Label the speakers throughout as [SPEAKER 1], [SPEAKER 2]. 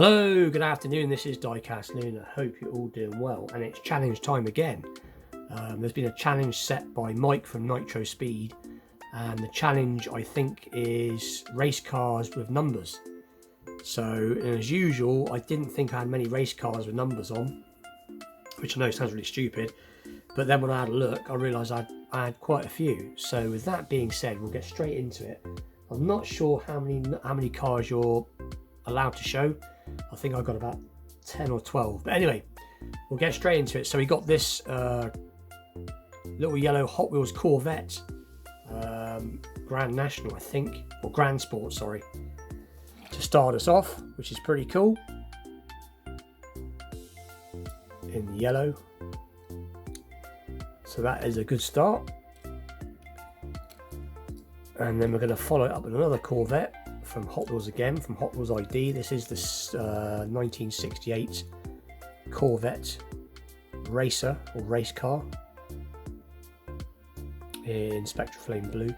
[SPEAKER 1] Hello, good afternoon. This is Diecast Noon. I hope you're all doing well, and it's challenge time again. There's been a challenge set by Mike from Nitro Speed, and the challenge I think is race cars with numbers. So, as usual, I didn't think I had many race cars with numbers on, which I know sounds really stupid, but then when I had a look, I realised I had quite a few. So, with that being said, we'll get straight into it. I'm not sure how many cars you're allowed to show. I think I got about 10 or 12, but anyway, we'll get straight into it. So we got this little yellow Hot Wheels Corvette Grand National, I think, or Grand Sport, sorry, to start us off, which is pretty cool, in the yellow. So that is a good start, and then we're going to follow it up with another Corvette from Hot Wheels again, from Hot Wheels ID. This is the 1968 Corvette Racer, or race car, in Spectra Flame Blue,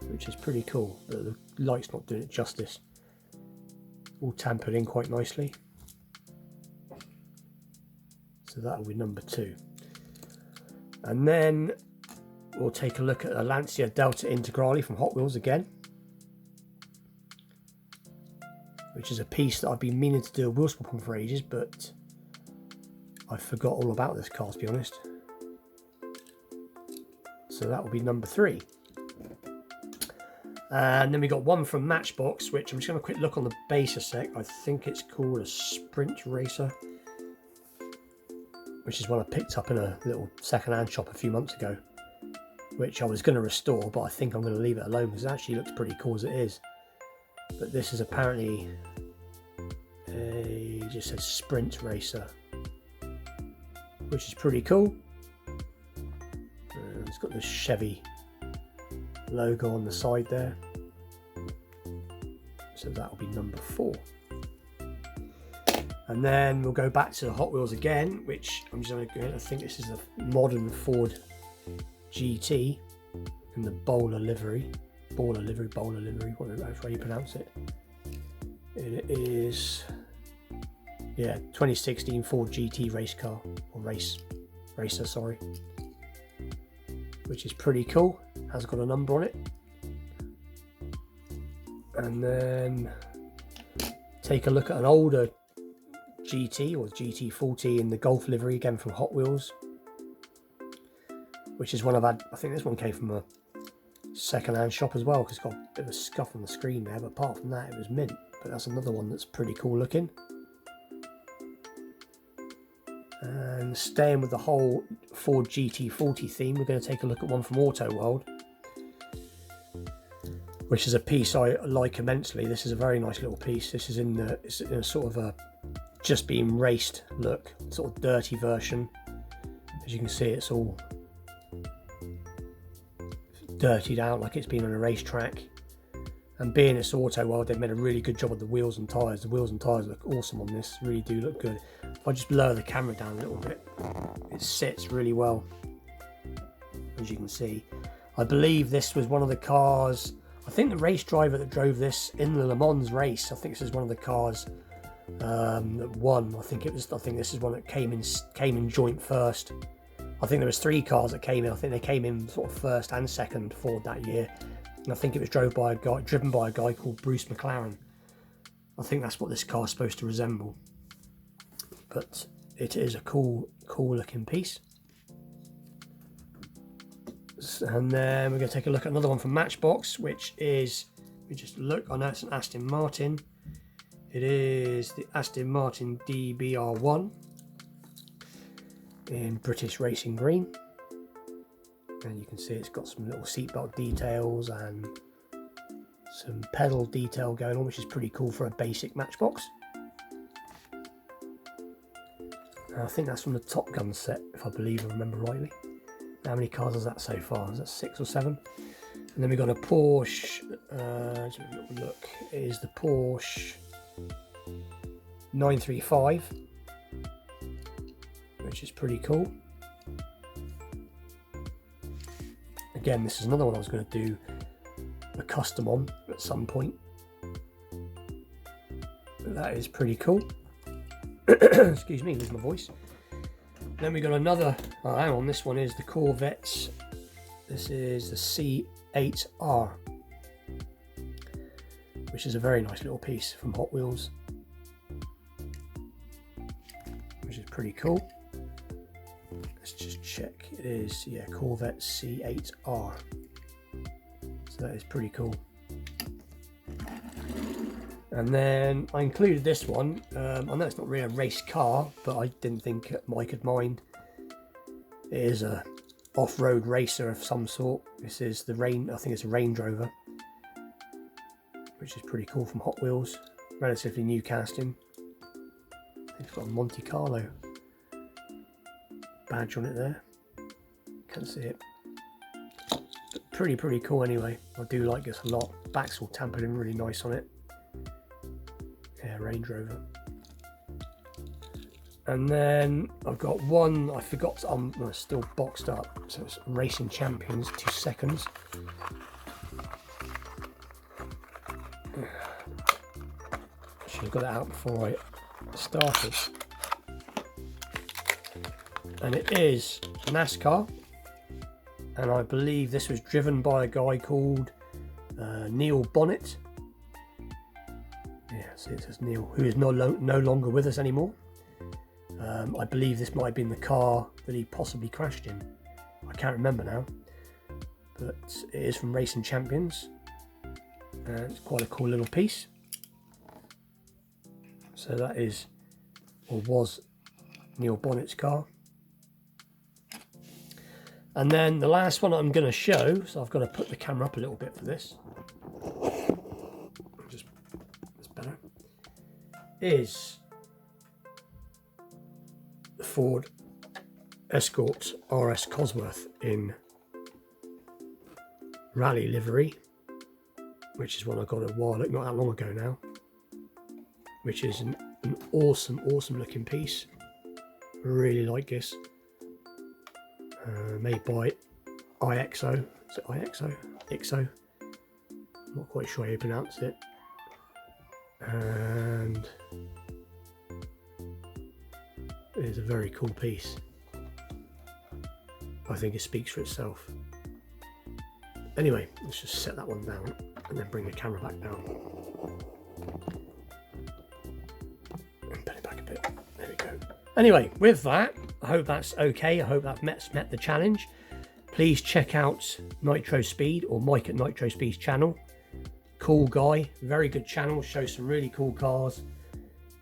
[SPEAKER 1] which is pretty cool. The light's not doing it justice. All tampered in quite nicely. So that'll be number 2. And then we'll take a look at a Lancia Delta Integrale from Hot Wheels again, which is a piece that I've been meaning to do a wheel swap on for ages, but I forgot all about this car, to be honest. So that will be number 3. And then we got one from Matchbox, which I'm just going to quick look on the base a sec. I think it's called a Sprint Racer, which is one I picked up in a little second-hand shop a few months ago, which I was going to restore, but I think I'm going to leave it alone because it actually looks pretty cool as it is. But this is apparently it just says Sprint Racer, which is pretty cool. It's got the Chevy logo on the side there. So that will be number 4. And then we'll go back to the Hot Wheels again, which I'm just going to go. I think this is a modern Ford GT in the bowler livery, whatever you pronounce it. It is, yeah, 2016 Ford GT race car, or racer, sorry, which is pretty cool. Has got a number on it. And then take a look at an older GT, or GT40 in the Golf livery, again from Hot Wheels, which is one I've had. I think this one came from a second-hand shop as well, because it's got a bit of a scuff on the screen there, but apart from that it was mint. But that's another one that's pretty cool looking. And staying with the whole Ford GT40 theme, we're going to take a look at one from Auto World, which is a piece I like immensely. This is a very nice little piece. This is in a sort of a just being raced look, sort of dirty version. As you can see, it's all dirtied out like it's been on a racetrack. And being it's Auto World, they've made a really good job of the wheels and tyres. The wheels and tyres look awesome on this, really do look good. If I just lower the camera down a little bit, it sits really well, as you can see. I believe this was one of the cars, I think the race driver that drove this in the Le Mans race, I think this is one of the cars that won. I think this is one that came in joint first. I think there was 3 cars that came in. I think they came in sort of first and second Ford that year. And I think it was driven by a guy called Bruce McLaren. I think that's what this car is supposed to resemble. But it is a cool looking piece. And then we're going to take a look at another one from Matchbox, which is, we just look, I know it's an Aston Martin. It is the Aston Martin DBR1 in British Racing Green. And you can see it's got some little seatbelt details and some pedal detail going on, which is pretty cool for a basic Matchbox. And I think that's from the Top Gun set, if I remember rightly. How many cars is that so far? Is that 6 or 7? And then we've got a Porsche, let's have a little look. It is the Porsche 935, which is pretty cool. Again, this is another one I was going to do a custom on at some point. So that is pretty cool. Excuse me, lose my voice. Then we got another, oh, hang on, this one is the Corvette's. This is the C8R, which is a very nice little piece from Hot Wheels, which is pretty cool. Let's just check. It is, yeah, Corvette C8R. So that is pretty cool. And then I included this one. I know it's not really a race car, but I didn't think Mike would mind. It is a off-road racer of some sort. This is the I think it's a Range Rover, which is pretty cool from Hot Wheels. Relatively new casting. I think it's got a Monte Carlo badge on it there. Can't see it. But pretty cool anyway. I do like this a lot. Back's all tampered in really nice on it. Yeah, Range Rover. And then I've got one, I forgot, I'm still boxed up, so it's Racing Champions, 2 seconds. Should have got it out before I started. And it is NASCAR, and I believe this was driven by a guy called Neil Bonnet. Yeah, see, it says Neil, who is no longer with us anymore. I believe this might have been the car that he possibly crashed in. I can't remember now, but it is from Racing Champions, and it's quite a cool little piece. So that is, or was, Neil Bonnet's car. And then the last one I'm going to show, so I've got to put the camera up a little bit for this. Just, that's better. Is the Ford Escort RS Cosworth in rally livery, which is one I got a while, not that long ago now, which is an awesome looking piece. Really like this. Made by IXO. Is it IXO? IXO. I'm not quite sure how you pronounce it. And it is a very cool piece. I think it speaks for itself. Anyway, let's just set that one down and then bring the camera back down. And put it back a bit. There we go. Anyway, with that, I hope that's okay. I hope that met the challenge. Please check out Nitro Speed, or Mike at Nitro Speed's channel. Cool guy, very good channel, shows some really cool cars.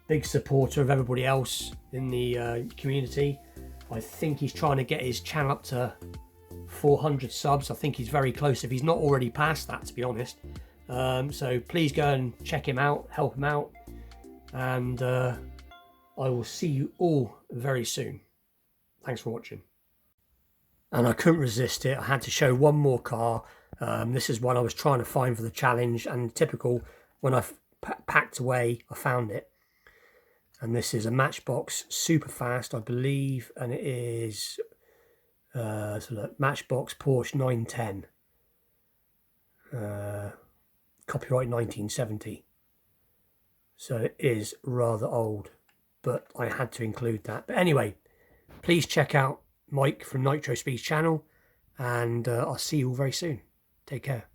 [SPEAKER 1] Big supporter of everybody else in the community. I think he's trying to get his channel up to 400 subs. I think he's very close, if he's not already past that, to be honest. So please go and check him out, help him out, and I will see you all very soon. Thanks for watching. And I couldn't resist it. I had to show one more car. This is one I was trying to find for the challenge, and typical, when I packed away, I found it. And this is a Matchbox super fast, I believe, and it is so look, Matchbox Porsche 910. Copyright 1970. So it is rather old, but I had to include that. But anyway, please check out Mike from Nitro Speed's channel, and I'll see you all very soon. Take care.